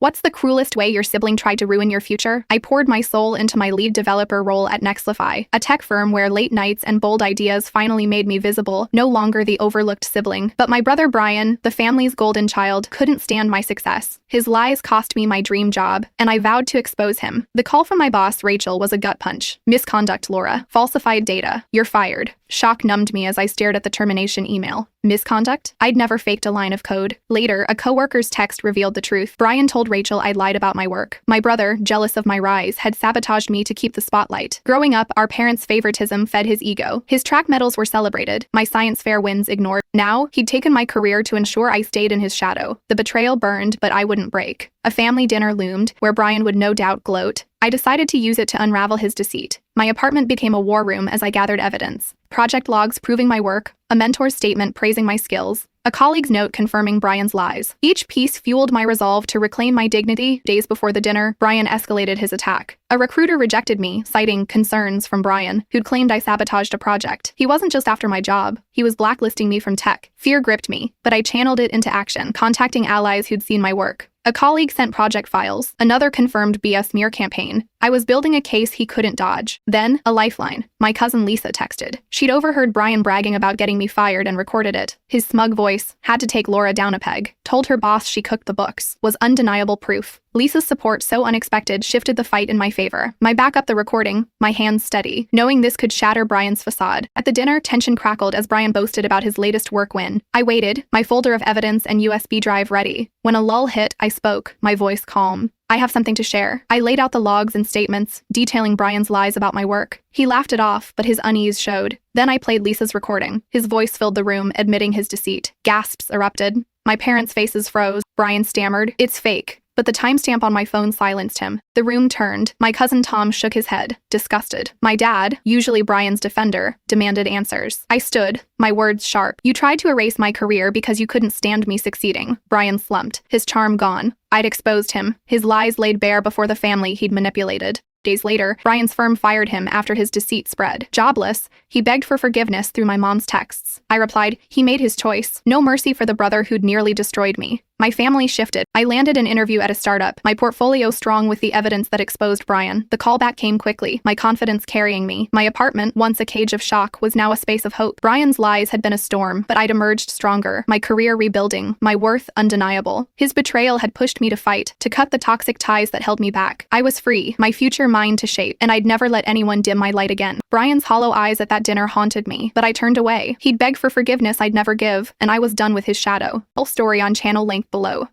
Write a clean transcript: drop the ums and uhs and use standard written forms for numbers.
What's the cruelest way your sibling tried to ruin your future? I poured my soul into my lead developer role at Nextlify, a tech firm where late nights and bold ideas finally made me visible, no longer the overlooked sibling. But my brother Brian, the family's golden child, couldn't stand my success. His lies cost me my dream job, and I vowed to expose him. The call from my boss, Rachel, was a gut punch. Misconduct, Laura. Falsified data. You're fired. Shock numbed me as I stared at the termination email. Misconduct? I'd never faked a line of code. Later, a coworker's text revealed the truth. Brian told Rachel I'd lied about my work. My brother, jealous of my rise, had sabotaged me to keep the spotlight. Growing up, our parents' favoritism fed his ego. His track medals were celebrated, my science fair wins ignored. Now, he'd taken my career to ensure I stayed in his shadow. The betrayal burned, but I wouldn't break. A family dinner loomed, where Brian would no doubt gloat. I decided to use it to unravel his deceit. My apartment became a war room as I gathered evidence. Project logs proving my work, a mentor's statement praising my skills, a colleague's note confirming Brian's lies. Each piece fueled my resolve to reclaim my dignity. Days before the dinner, Brian escalated his attack. A recruiter rejected me, citing concerns from Brian, who'd claimed I sabotaged a project. He wasn't just after my job, he was blacklisting me from tech. Fear gripped me, but I channeled it into action, contacting allies who'd seen my work. A colleague sent project files, another confirmed BS smear campaign. I was building a case he couldn't dodge. Then, a lifeline. My cousin Lisa texted. She'd overheard Brian bragging about getting me fired and recorded it. His smug voice, had to take Laura down a peg, told her boss she cooked the books, was undeniable proof. Lisa's support, so unexpected, shifted the fight in my favor. My back up the recording, my hands steady, knowing this could shatter Brian's facade. At the dinner, tension crackled as Brian boasted about his latest work win. I waited, my folder of evidence and USB drive ready. When a lull hit, I spoke, my voice calm. I have something to share. I laid out the logs and statements, detailing Brian's lies about my work. He laughed it off, but his unease showed. Then I played Lisa's recording. His voice filled the room, admitting his deceit. Gasps erupted. My parents' faces froze. Brian stammered, "It's fake." But the timestamp on my phone silenced him. The room turned. My cousin Tom shook his head, disgusted. My dad, usually Brian's defender, demanded answers. I stood, my words sharp. "You tried to erase my career because you couldn't stand me succeeding." Brian slumped, his charm gone. I'd exposed him, his lies laid bare before the family he'd manipulated. Days later, Brian's firm fired him after his deceit spread. Jobless, he begged for forgiveness through my mom's texts. I replied, he made his choice. No mercy for the brother who'd nearly destroyed me. My family shifted. I landed an interview at a startup, my portfolio strong with the evidence that exposed Brian. The callback came quickly, my confidence carrying me. My apartment, once a cage of shock, was now a space of hope. Brian's lies had been a storm, but I'd emerged stronger, my career rebuilding, my worth undeniable. His betrayal had pushed me to fight, to cut the toxic ties that held me back. I was free, my future mine to shape, and I'd never let anyone dim my light again. Brian's hollow eyes at that dinner haunted me, but I turned away. He'd beg for forgiveness I'd never give, and I was done with his shadow. Full story on channel link below.